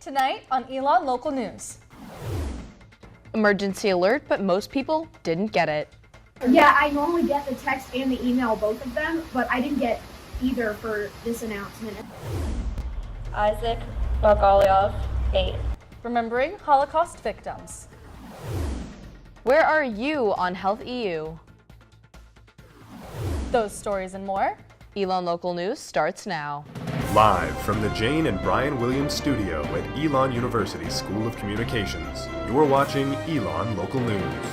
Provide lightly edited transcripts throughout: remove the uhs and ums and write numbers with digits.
Tonight on Elon Local News. Emergency alert, but most people didn't get it. Yeah, I normally get the text and the email, both of them, but I didn't get either for this announcement. Isaac Bagaliev, 8. Remembering Holocaust victims. Where are you on Health EU? Those stories and more. Elon Local News starts now. Live from the Jane and Brian Williams studio at Elon University School of Communications, you are watching Elon Local News.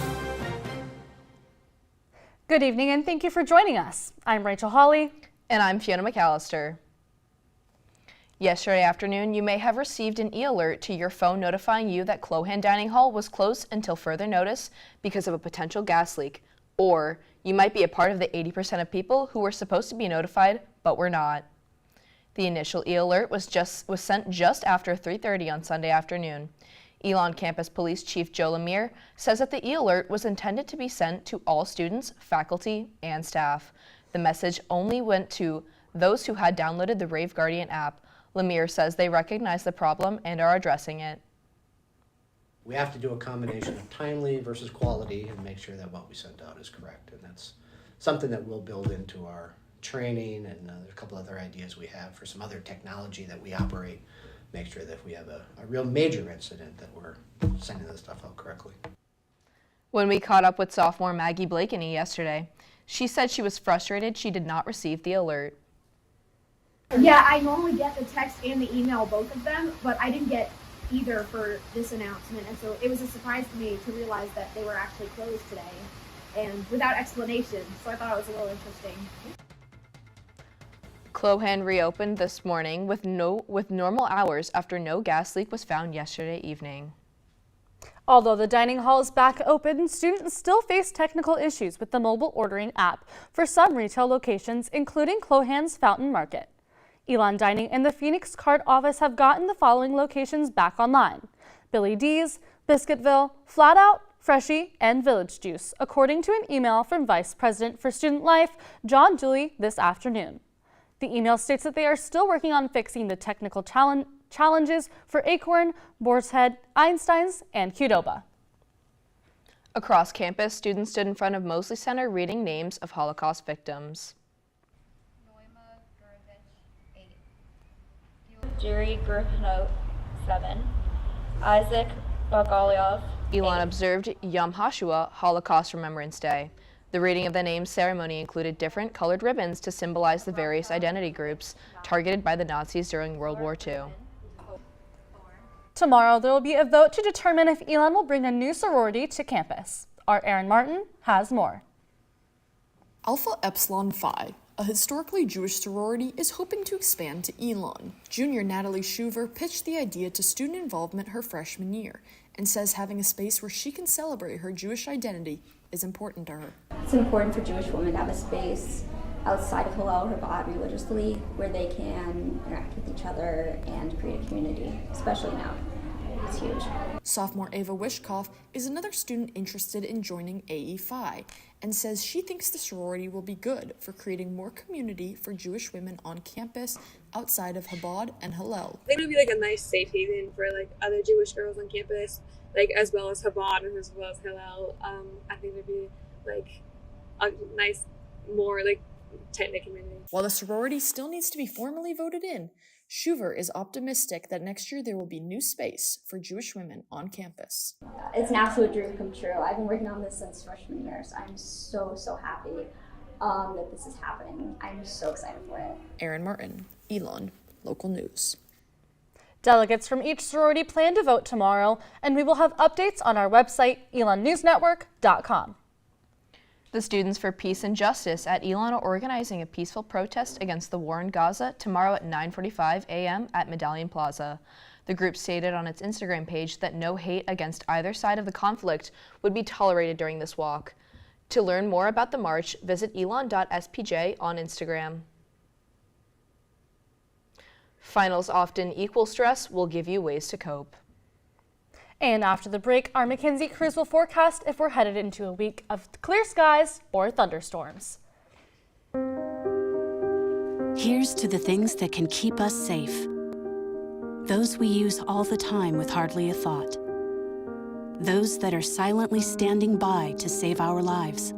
Good evening and thank you for joining us. I'm Rachel Holley. And I'm Fiona McAllister. Yesterday afternoon, you may have received an e-alert to your phone notifying you that Clohan Dining Hall was closed until further notice because of a potential gas leak. Or you might be a part of the 80% of people who were supposed to be notified but were not. The initial e-alert was sent just after 3:30 on Sunday afternoon. Elon Campus Police Chief Joe Lemire says that the e-alert was intended to be sent to all students, faculty, and staff. The message only went to those who had downloaded the Rave Guardian app. Lemire says they recognize the problem and are addressing it. We have to do a combination of timely versus quality and make sure that what we send out is correct. And that's something that we'll build into our training, and there's a couple other ideas we have for some other technology that we operate. Make sure that if we have a real major incident that we're sending this stuff out correctly. When we caught up with sophomore Maggie Blakeney yesterday, she said she was frustrated she did not receive the alert. Yeah, I normally get the text and the email, both of them, but I didn't get either for this announcement, and so it was a surprise to me to realize that they were actually closed today and without explanation, so I thought it was a little interesting. Clohan reopened this morning with normal hours after no gas leak was found yesterday evening. Although the dining hall is back open, students still face technical issues with the mobile ordering app for some retail locations, including Clohan's Fountain Market. Elon Dining and the Phoenix Card office have gotten the following locations back online: Billy D's, Biscuitville, Flat Out, Freshie, and Village Juice, according to an email from Vice President for Student Life, John Dooley, this afternoon. The email states that they are still working on fixing the technical challenges for Acorn, Boar's Head, Einstein's, and Qdoba. Across campus, students stood in front of Mosley Center reading names of Holocaust victims. Jerry Griffinote, 7. Isaac Bagaliev, 8. Elon observed Yom HaShoah, Holocaust Remembrance Day. The reading of the names ceremony included different colored ribbons to symbolize the various identity groups targeted by the Nazis during World War II. Tomorrow, there will be a vote to determine if Elon will bring a new sorority to campus. Our Erin Martin has more. Alpha Epsilon Phi, a historically Jewish sorority, is hoping to expand to Elon. Junior Natalie Schuver pitched the idea to student involvement her freshman year and says having a space where she can celebrate her Jewish identity is important to her. It's important for Jewish women to have a space outside of Hillel or Chabad religiously where they can interact with each other and create a community, especially now. It's huge. Sophomore Ava Wishkoff is another student interested in joining AE Phi and says she thinks the sorority will be good for creating more community for Jewish women on campus outside of Chabad and Hillel. I think it would be like a nice safe haven for like other Jewish girls on campus, like as well as Chabad and as well as Hillel. I think there'd be like a nice, more like tight-knit community. While the sorority still needs to be formally voted in, Schuver is optimistic that next year there will be new space for Jewish women on campus. It's an absolute dream come true. I've been working on this since freshman year, so I'm so happy that this is happening. I'm so excited for it. Erin Martin, Elon, Local News. Delegates from each sorority plan to vote tomorrow, and we will have updates on our website, elonnewsnetwork.com. The Students for Peace and Justice at Elon are organizing a peaceful protest against the war in Gaza tomorrow at 9:45 a.m. at Medallion Plaza. The group stated on its Instagram page that no hate against either side of the conflict would be tolerated during this walk. To learn more about the march, visit elon.spj on Instagram. Finals often equal stress will give you ways to cope. And after the break, our Mackenzie Cruz will forecast if we're headed into a week of clear skies or thunderstorms. Here's to the things that can keep us safe. those we use all the time with hardly a thought. Those that are silently standing by to save our lives.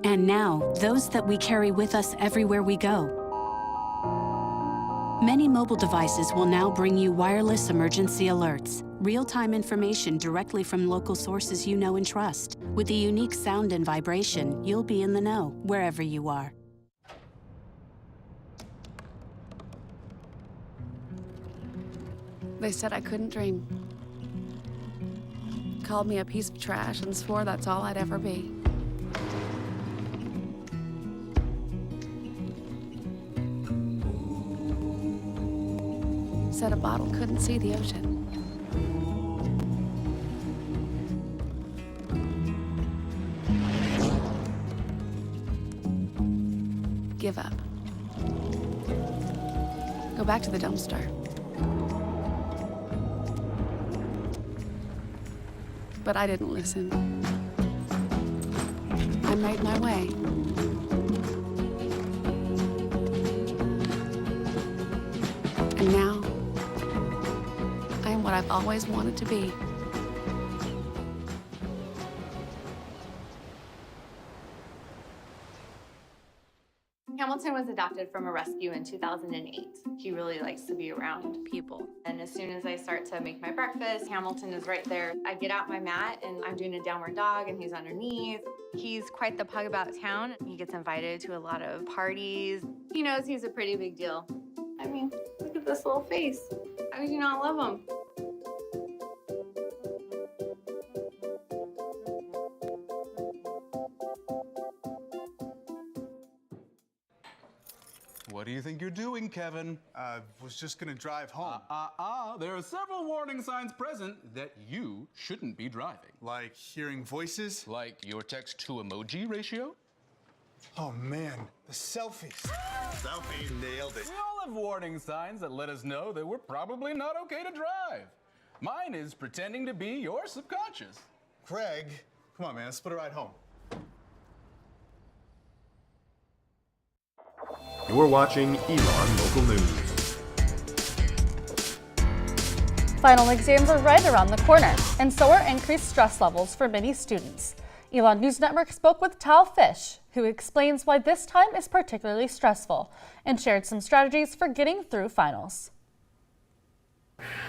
And now, those that we carry with us everywhere we go. Many mobile devices will now bring you wireless emergency alerts, real-time information directly from local sources you know and trust. With the unique sound and vibration, you'll be in the know, wherever you are. They said I couldn't dream. Called me a piece of trash and swore that's all I'd ever be. Said a bottle couldn't see the ocean. Give up. Go back to the dumpster. But I didn't listen. I made my way. And now, I am what I've always wanted to be. Hamilton was adopted from a rescue in 2008. He really likes to be around people. And as soon as I start to make my breakfast, Hamilton is right there. I get out my mat and I'm doing a downward dog and he's underneath. He's quite the pug about town. He gets invited to a lot of parties. He knows he's a pretty big deal. I mean, look at this little face. How could you not love him? What do you think you're doing, Kevin? Was just gonna drive home. There are several warning signs present that you shouldn't be driving. Like hearing voices? Like your text-to-emoji ratio? Oh man, the selfies. Selfie, nailed it. We all have warning signs that let us know that we're probably not okay to drive. Mine is pretending to be your subconscious. Craig, come on man, let's split a ride home. You're watching Elon Local News. Final exams are right around the corner, and so are increased stress levels for many students. Elon News Network spoke with Tal Fish, who explains why this time is particularly stressful, and shared some strategies for getting through finals.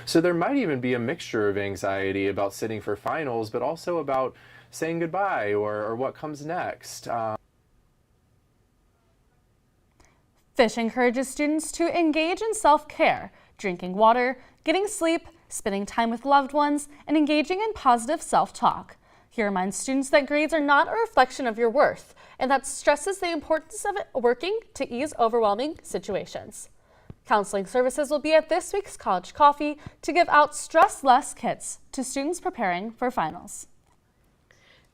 So there might even be a mixture of anxiety about sitting for finals, but also about saying goodbye or what comes next. Fish encourages students to engage in self-care, drinking water, getting sleep, spending time with loved ones, and engaging in positive self-talk. He reminds students that grades are not a reflection of your worth, and that stresses the importance of working to ease overwhelming situations. Counseling services will be at this week's College Coffee to give out Stress Less kits to students preparing for finals.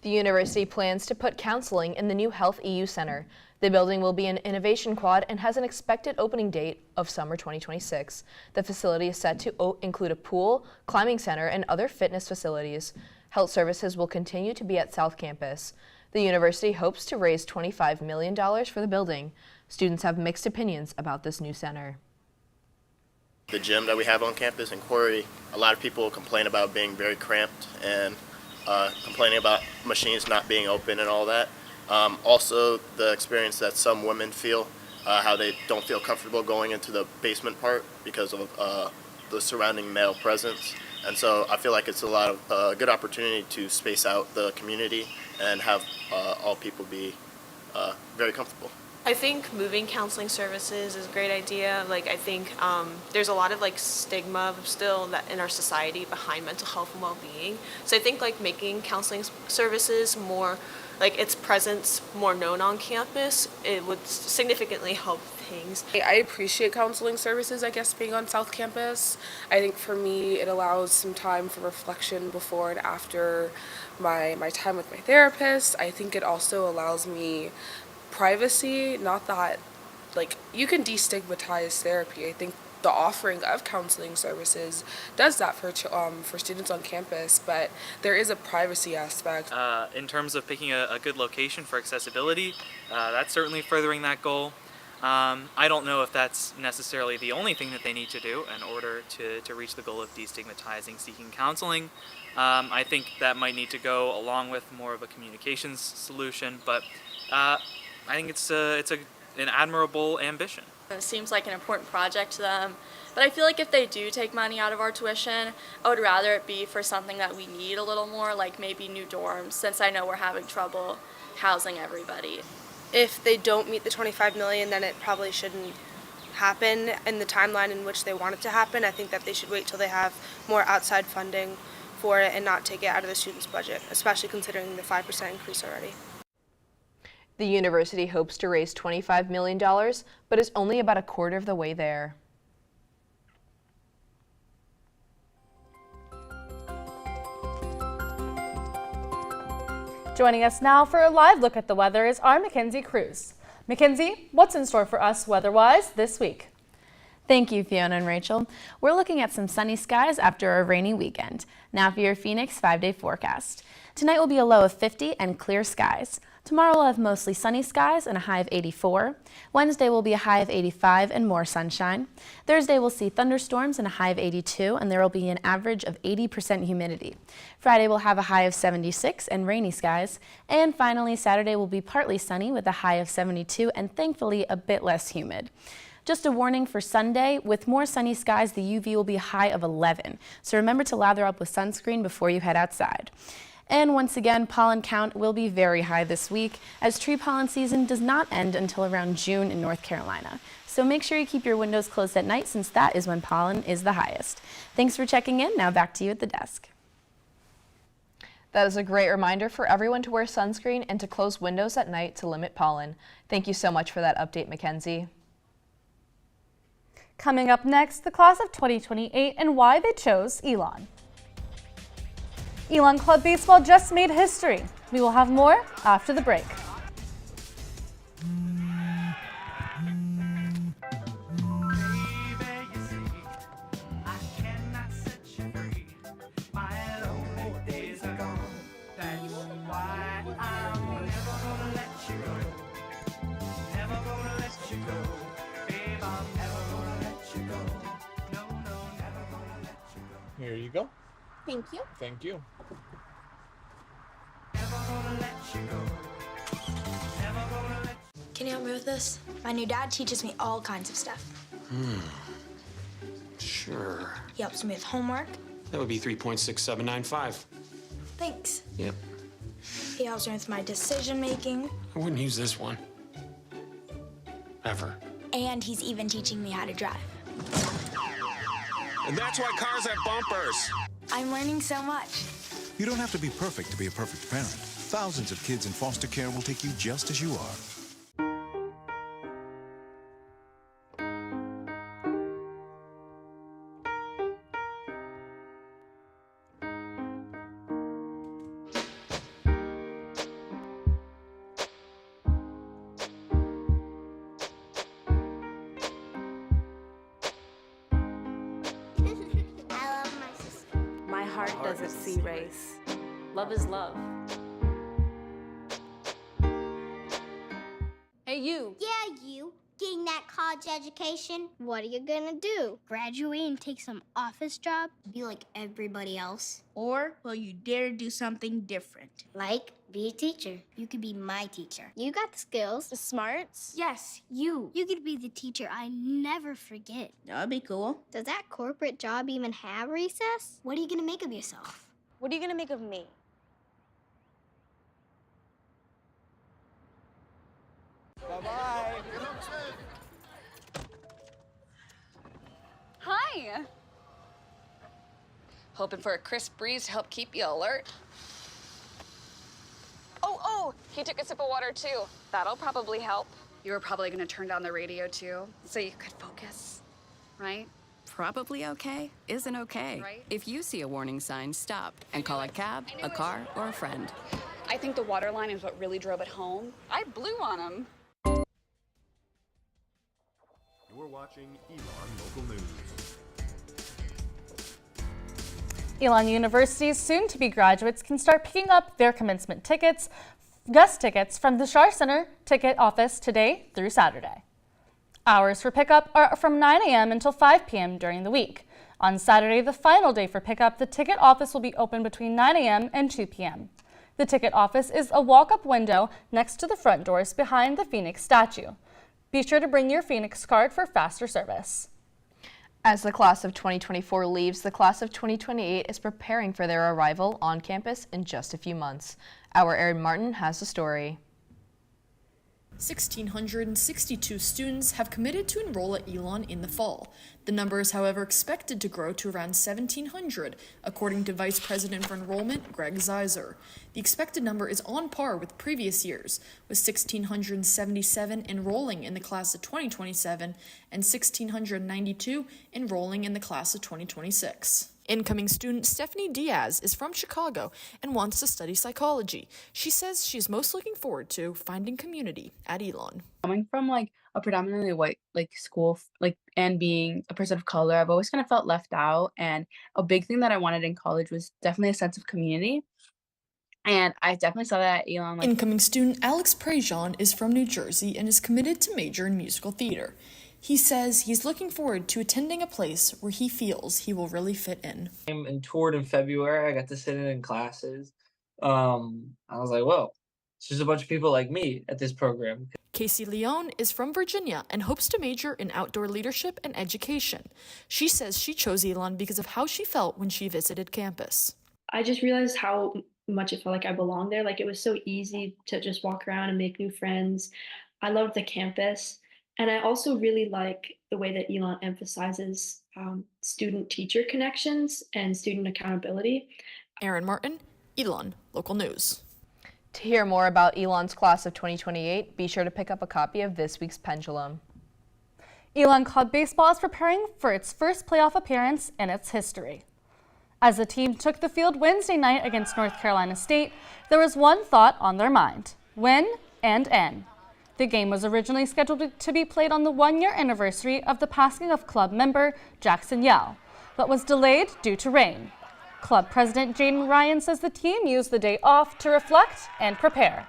The university plans to put counseling in the new Health EU Center. The building will be an innovation quad and has an expected opening date of summer 2026. The facility is set to include a pool, climbing center, and other fitness facilities. Health services will continue to be at South Campus. The university hopes to raise $25 million for the building. Students have mixed opinions about this new center. The gym that we have on campus in Quarry, a lot of people complain about being very cramped and complaining about machines not being open and all that. Also, the experience that some women feel, how they don't feel comfortable going into the basement part because of the surrounding male presence. And so I feel like it's a lot of good opportunity to space out the community and have all people be very comfortable. I think moving counseling services is a great idea. Like, I think there's a lot of stigma still that in our society behind mental health and well-being. So I think making counseling services more, its presence more known on campus, it would significantly help things. I appreciate counseling services, I guess, being on South Campus. I think for me it allows some time for reflection before and after my time with my therapist. I think it also allows me privacy, not that you can destigmatize therapy. I think the offering of counseling services does that for students on campus, but there is a privacy aspect. In terms of picking a good location for accessibility, that's certainly furthering that goal. I don't know if that's necessarily the only thing that they need to do in order to reach the goal of destigmatizing seeking counseling. I think that might need to go along with more of a communications solution, but I think it's an admirable ambition. It seems like an important project to them, but I feel like if they do take money out of our tuition, I would rather it be for something that we need a little more, like maybe new dorms, since I know we're having trouble housing everybody. If they don't meet the $25 million, then it probably shouldn't happen in the timeline in which they want it to happen. I think that they should wait till they have more outside funding for it and not take it out of the students' budget, especially considering the 5% increase already. The university hopes to raise $25 million, but is only about a quarter of the way there. Joining us now for a live look at the weather is our Mackenzie Cruz. Mackenzie, what's in store for us weather-wise this week? Thank you, Fiona and Rachel. We're looking at some sunny skies after a rainy weekend. Now for your Phoenix 5-day forecast. Tonight will be a low of 50 and clear skies. Tomorrow we'll have mostly sunny skies and a high of 84. Wednesday will be a high of 85 and more sunshine. Thursday we'll see thunderstorms and a high of 82, and there will be an average of 80% humidity. Friday we'll have a high of 76 and rainy skies. And finally, Saturday will be partly sunny with a high of 72 and thankfully a bit less humid. Just a warning for Sunday, with more sunny skies, the UV will be a high of 11. So remember to lather up with sunscreen before you head outside. And once again, pollen count will be very high this week, as tree pollen season does not end until around June in North Carolina. So make sure you keep your windows closed at night, since that is when pollen is the highest. Thanks for checking in. Now back to you at the desk. That is a great reminder for everyone to wear sunscreen and to close windows at night to limit pollen. Thank you so much for that update, Mackenzie. Coming up next, the class of 2028 and why they chose Elon. Elon Club Baseball just made history. We will have more after the break. Here you go. Thank you. Thank you. Can you help me with this? My new dad teaches me all kinds of stuff. Sure. He helps me with homework. That would be 3.6795. Thanks. Yep. He helps me with my decision making. I wouldn't use this one. Ever. And he's even teaching me how to drive. And that's why cars have bumpers. I'm learning so much. You don't have to be perfect to be a perfect parent. Thousands of kids in foster care will take you just as you are. Heart doesn't see race. Love is love. Hey, you. Yeah, you. Getting that college education, what are you gonna do? Graduate and take some office job? Be like everybody else? Or will you dare do something different? Like, be a teacher. You could be my teacher. You got the skills. The smarts? Yes, you. You could be the teacher I never forget. That'd be cool. Does that corporate job even have recess? What are you gonna make of yourself? What are you gonna make of me? Bye-bye. Hi. Hoping for a crisp breeze to help keep you alert. Oh, he took a sip of water too. That'll probably help. You were probably gonna turn down the radio too, so you could focus, right? Probably okay isn't okay. Right. If you see a warning sign, stop and call a cab, a car, or a friend. I think the water line is what really drove it home. I blew on him. You're watching Elon Local News. Elon University's soon-to-be graduates can start picking up their commencement tickets, guest tickets from the Schar Center ticket office today through Saturday. Hours for pickup are from 9 a.m. until 5 p.m. during the week. On Saturday, the final day for pickup, the ticket office will be open between 9 a.m. and 2 p.m. The ticket office is a walk-up window next to the front doors behind the Phoenix statue. Be sure to bring your Phoenix card for faster service. As the class of 2024 leaves, the class of 2028 is preparing for their arrival on campus in just a few months. Our Erin Martin has the story. 1,662 students have committed to enroll at Elon in the fall. The number is, however, expected to grow to around 1,700, according to Vice President for Enrollment Greg Zeiser. The expected number is on par with previous years, with 1,677 enrolling in the class of 2027 and 1,692 enrolling in the class of 2026. Incoming student Stephanie Diaz is from Chicago and wants to study psychology. She says she's most looking forward to finding community at Elon. Coming from a predominantly white school and being a person of color, I've always kind of felt left out, and a big thing that I wanted in college was definitely a sense of community. And I definitely saw that at Elon. Incoming student Alex Prejean is from New Jersey and is committed to major in musical theater. He says he's looking forward to attending a place where he feels he will really fit in. I came and toured in February. I got to sit in classes. I was like, whoa, it's just a bunch of people like me at this program. Casey Leone is from Virginia and hopes to major in outdoor leadership and education. She says she chose Elon because of how she felt when she visited campus. I just realized how much it felt like I belonged there. It was so easy to just walk around and make new friends. I loved the campus. And I also really like the way that Elon emphasizes student-teacher connections and student accountability. Erin Martin, Elon Local News. To hear more about Elon's class of 2028, be sure to pick up a copy of this week's Pendulum. Elon Club Baseball is preparing for its first playoff appearance in its history. As the team took the field Wednesday night against North Carolina State, there was one thought on their mind: win and end. The game was originally scheduled to be played on the one-year anniversary of the passing of club member Jackson Yell, but was delayed due to rain. Club president Jaden Ryan says the team used the day off to reflect and prepare.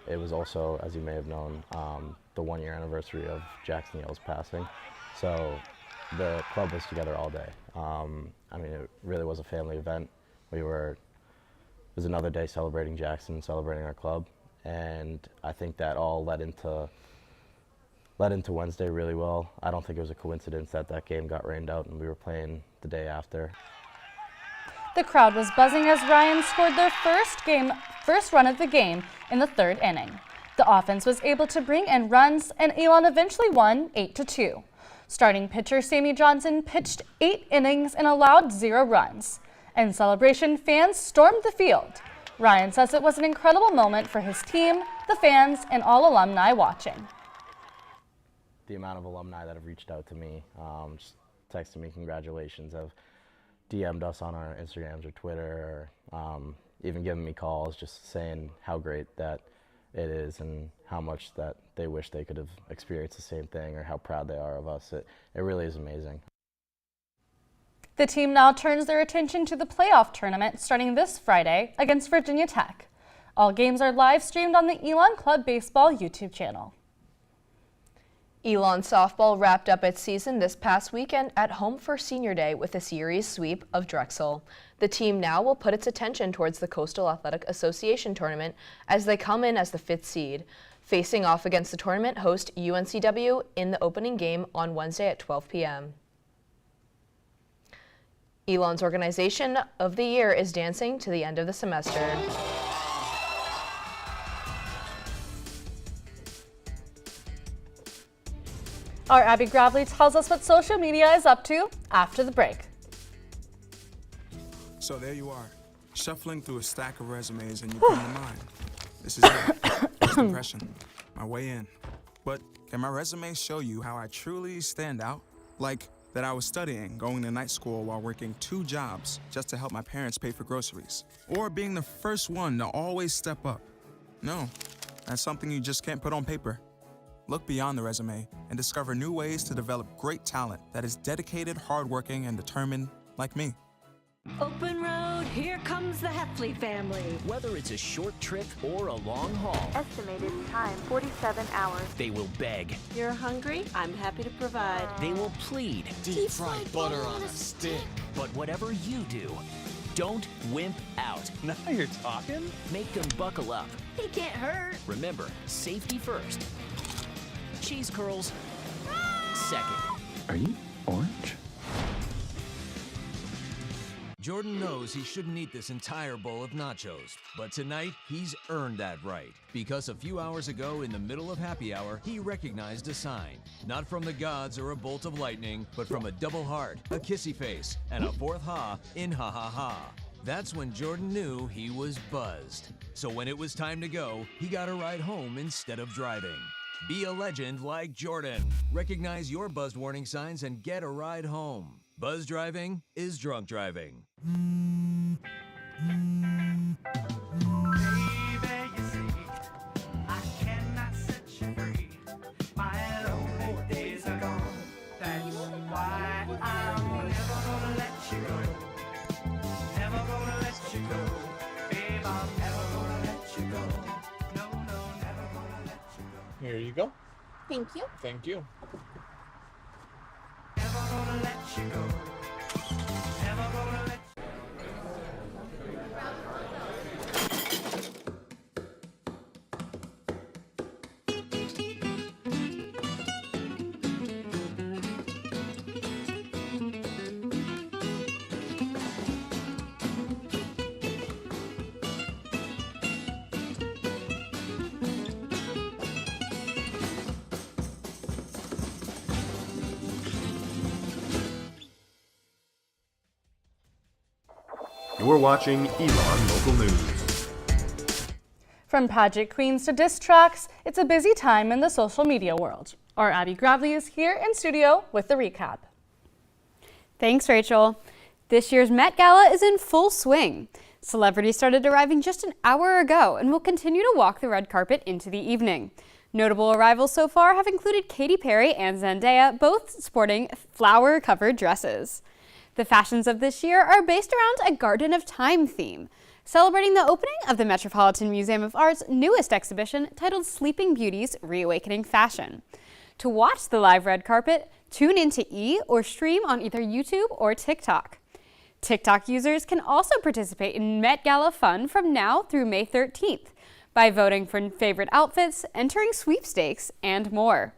It was also, as you may have known, the one-year anniversary of Jackson Yell's passing, so the club was together all day. It really was a family event. It was another day celebrating Jackson, celebrating our club. And I think that all led into Wednesday really well. I don't think it was a coincidence that game got rained out and we were playing the day after. The crowd was buzzing as Ryan scored their first run of the game in the third inning. The offense was able to bring in runs, and Elon eventually won 8-2. Starting pitcher Sammy Johnson pitched 8 innings and allowed 0 runs. In celebration, fans stormed the field. Ryan says it was an incredible moment for his team, the fans, and all alumni watching. The amount of alumni that have reached out to me, just texting me congratulations, have DM'd us on our Instagrams or Twitter, or even giving me calls just saying how great that it is and how much that they wish they could have experienced the same thing or how proud they are of us. It really is amazing. The team now turns their attention to the playoff tournament starting this Friday against Virginia Tech. All games are live streamed on the Elon Club Baseball YouTube channel. Elon softball wrapped up its season this past weekend at home for Senior Day with a series sweep of Drexel. The team now will put its attention towards the Coastal Athletic Association tournament as they come in as the 5th seed, facing off against the tournament host UNCW in the opening game on Wednesday at 12 p.m. Elon's organization of the year is dancing to the end of the semester. Our Abby Gravely tells us what social media is up to after the break. So there you are, shuffling through a stack of resumes and you come to mind. This is it, first impression, my way in. But can my resume show you how I truly stand out? Like that I was studying, going to night school while working 2 jobs just to help my parents pay for groceries. Or being the first one to always step up. No, that's something you just can't put on paper. Look beyond the resume and discover new ways to develop great talent that is dedicated, hardworking, and determined like me. Open road, Here comes the Heffley family. Whether it's a short trip or a long haul, estimated time 47 hours. they will beg. You're hungry? I'm happy to provide. They will plead. Deep fried butter on a stick. But whatever you do, don't wimp out. Now you're talking? Make them buckle up. He can't hurt. Remember, safety first. Cheese curls second. Are you orange? Jordan knows he shouldn't eat this entire bowl of nachos, but tonight he's earned that right. Because a few hours ago, in the middle of happy hour, he recognized a sign. Not from the gods or a bolt of lightning, but from a double heart, a kissy face, and a fourth ha in ha ha ha. That's when Jordan knew he was buzzed. So when it was time to go, he got a ride home instead of driving. Be a legend like Jordan. Recognize your buzzed warning signs and get a ride home. Buzz driving is drunk driving. Here you go. Thank you. Thank you. You're watching Elon Local News. From pageant queens to diss tracks, it's a busy time in the social media world. Our Abby Gravely is here in studio with the recap. Thanks, Rachel. This year's Met Gala is in full swing. Celebrities started arriving just an hour ago and will continue to walk the red carpet into the evening. Notable arrivals so far have included Katy Perry and Zendaya, both sporting flower-covered dresses. The fashions of this year are based around a Garden of Time theme, celebrating the opening of the Metropolitan Museum of Art's newest exhibition titled Sleeping Beauty's Reawakening Fashion. To watch the live red carpet, tune into E! Or stream on either YouTube or TikTok. TikTok users can also participate in Met Gala fun from now through May 13th by voting for favorite outfits, entering sweepstakes, and more.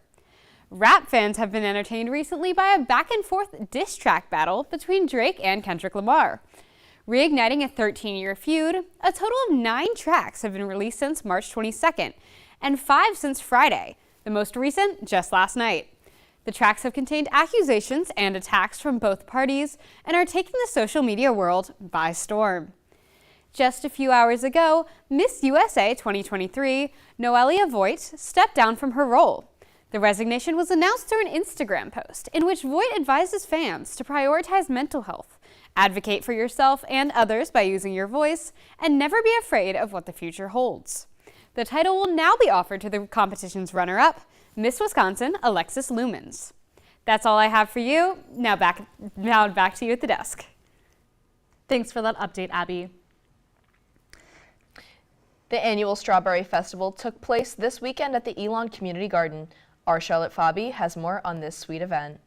Rap fans have been entertained recently by a back-and-forth diss track battle between Drake and Kendrick Lamar. Reigniting a 13-year feud, a total of 9 tracks have been released since March 22nd, and 5 since Friday, the most recent just last night. The tracks have contained accusations and attacks from both parties and are taking the social media world by storm. Just a few hours ago, Miss USA 2023, Noelia Voigt, stepped down from her role. The resignation was announced through an Instagram post in which Voigt advises fans to prioritize mental health, advocate for yourself and others by using your voice, and never be afraid of what the future holds. The title will now be offered to the competition's runner-up, Miss Wisconsin, Alexis Lumens. That's all I have for you. Now back to you at the desk. Thanks for that update, Abby. The annual Strawberry Festival took place this weekend at the Elon Community Garden. Our Charlotte Fabi has more on this sweet event.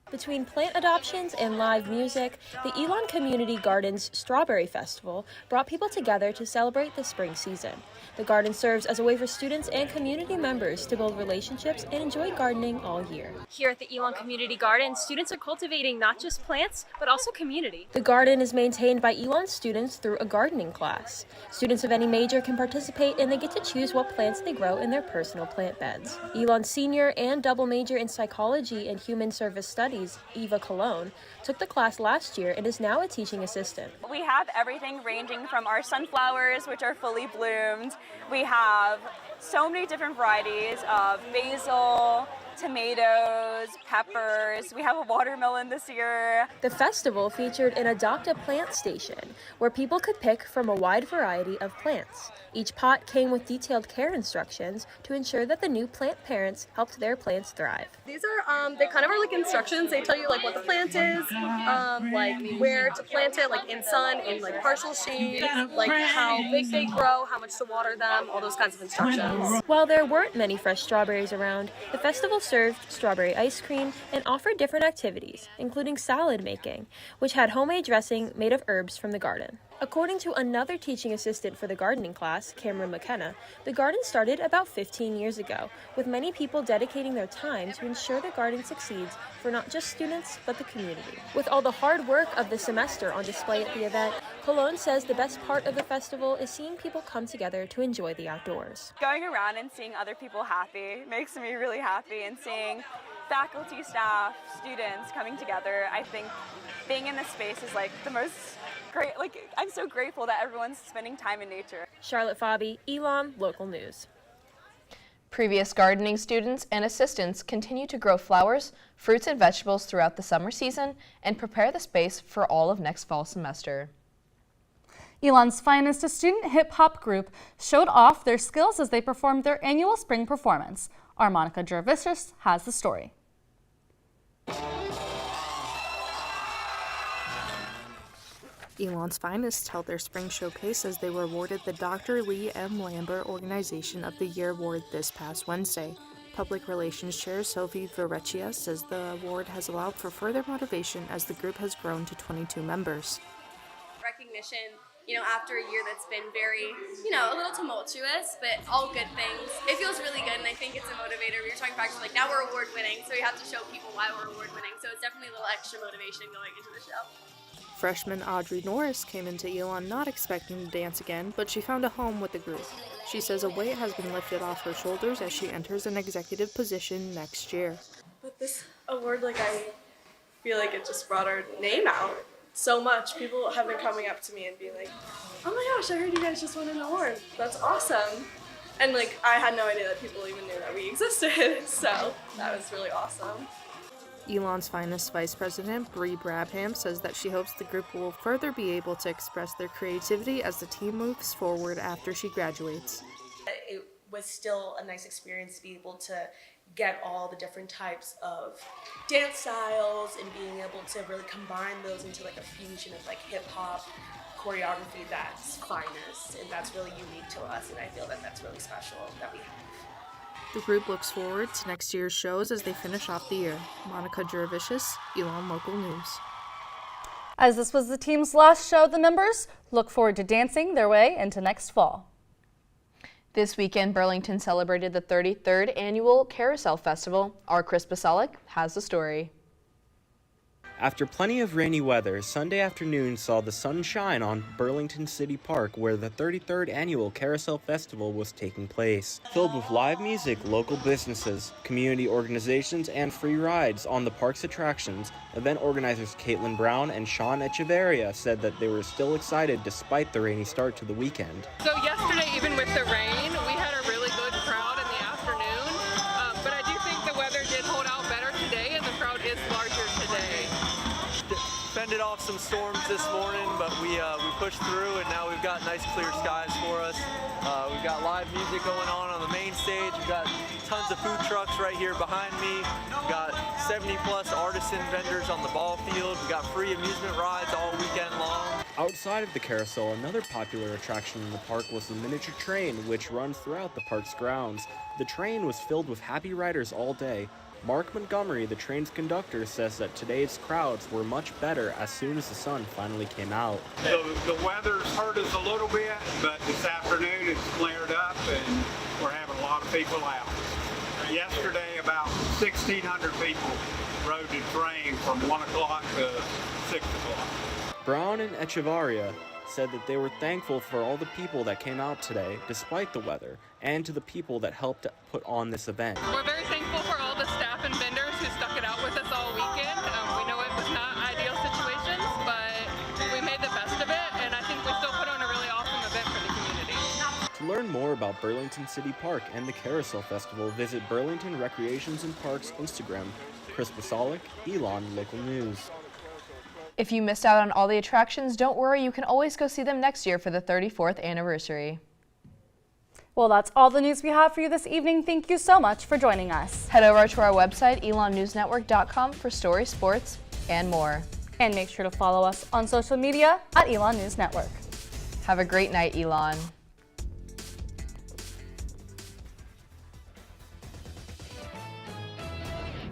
Between plant adoptions and live music, the Elon Community Garden's Strawberry Festival brought people together to celebrate the spring season. The garden serves as a way for students and community members to build relationships and enjoy gardening all year. Here at the Elon Community Garden, students are cultivating not just plants, but also community. The garden is maintained by Elon students through a gardening class. Students of any major can participate and they get to choose what plants they grow in their personal plant beds. Elon senior and double major in psychology and human service studies, Eva Colon, took the class last year and is now a teaching assistant. We have everything ranging from our sunflowers, which are fully bloomed. We have so many different varieties of basil tomatoes, peppers. We have a watermelon this year. The festival featured an Adopt a Plant station where people could pick from a wide variety of plants. Each pot came with detailed care instructions to ensure that the new plant parents helped their plants thrive. These are, they kind of are like instructions. They tell you like what the plant is, like where to plant it, like in sun, in like partial shade, like how big they grow, how much to water them, all those kinds of instructions. While there weren't many fresh strawberries around, the festival served strawberry ice cream and offered different activities, including salad making, which had homemade dressing made of herbs from the garden. According to another teaching assistant for the gardening class, Cameron McKenna, the garden started about 15 years ago, with many people dedicating their time to ensure the garden succeeds for not just students, but the community. With all the hard work of the semester on display at the event, Cologne says the best part of the festival is seeing people come together to enjoy the outdoors. Going around and seeing other people happy makes me really happy, and seeing faculty, staff, students coming together, I think being in this space is like the most great, like I'm so grateful that everyone's spending time in nature. Charlotte Fabi, Elon Local News. Previous gardening students and assistants continue to grow flowers, fruits, and vegetables throughout the summer season and prepare the space for all of next fall semester. Elons Finest, a student hip-hop group, showed off their skills as they performed their annual spring performance. Our Monica Gervasius has the story. Elons Finest held their spring showcase as they were awarded the Dr. Lee M. Lambert Organization of the Year award this past Wednesday. Public Relations Chair Sophie Verrecchia says the award has allowed for further motivation as the group has grown to 22 members. Recognition, after a year that's been very, a little tumultuous, but all good things. It feels really good, and I think it's a motivator. We were talking back to now we're award winning, so we have to show people why we're award winning. So it's definitely a little extra motivation going into the show. Freshman Audrey Norris came into Elon not expecting to dance again, but she found a home with the group. She says a weight has been lifted off her shoulders as she enters an executive position next year. With this award, I feel like it just brought our name out so much. People have been coming up to me and being like, oh my gosh, I heard you guys just won an award. That's awesome. And I had no idea that people even knew that we existed, so that was really awesome. Elon's Finest Vice President Bree Brabham says that she hopes the group will further be able to express their creativity as the team moves forward after she graduates. It was still a nice experience to be able to get all the different types of dance styles and being able to really combine those into a fusion of hip-hop choreography that's finest, and that's really unique to us, and I feel that that's really special that we have. The group looks forward to next year's shows as they finish off the year. Monica Gervasius, Elon Local News. As this was the team's last show, the members look forward to dancing their way into next fall. This weekend, Burlington celebrated the 33rd annual Carousel Festival. Our Chris Basalik has the story. After plenty of rainy weather, Sunday afternoon saw the sun shine on Burlington City Park, where the 33rd annual Carousel Festival was taking place. Filled with live music, local businesses, community organizations, and free rides on the park's attractions, event organizers Caitlin Brown and Sean Echeverria said that they were still excited despite the rainy start to the weekend. So yesterday, even with the rain, we had a really good crowd in the afternoon, but I do think the weather did hold out better today, and the crowd is larger today. Fended off some storms this morning, but we pushed through, and now we've got nice clear skies for us. We've got live music going on the main stage. We've got tons of food trucks right here behind me. We've got 70 plus artisan vendors on the ball field. We've got free amusement rides all weekend long. Outside of the carousel, another popular attraction in the park was the miniature train, which runs throughout the park's grounds. The train was filled with happy riders all day. Mark Montgomery, the train's conductor, says that today's crowds were much better as soon as the sun finally came out. The weather's hurt us a little bit, but this afternoon it's cleared up and we're having a lot of people out. Yesterday, about 1,600 people rode the train from 1 o'clock to 6 o'clock. Brown and Echevarria said that they were thankful for all the people that came out today, despite the weather, and to the people that helped put on this event. We're very thankful for all the staff and vendors who stuck it out with us all weekend. We know it was not ideal situations, but we made the best of it, and I think we still put on a really awesome event for the community. To learn more about Burlington City Park and the Carousel Festival, visit Burlington Recreations and Parks Instagram. Chris Basalic, Elon Local News. If you missed out on all the attractions, don't worry, you can always go see them next year for the 34th anniversary. Well, that's all the news we have for you this evening. Thank you so much for joining us. Head over to our website, elonnewsnetwork.com, for stories, sports, and more. And make sure to follow us on social media at Elon News Network. Have a great night, Elon.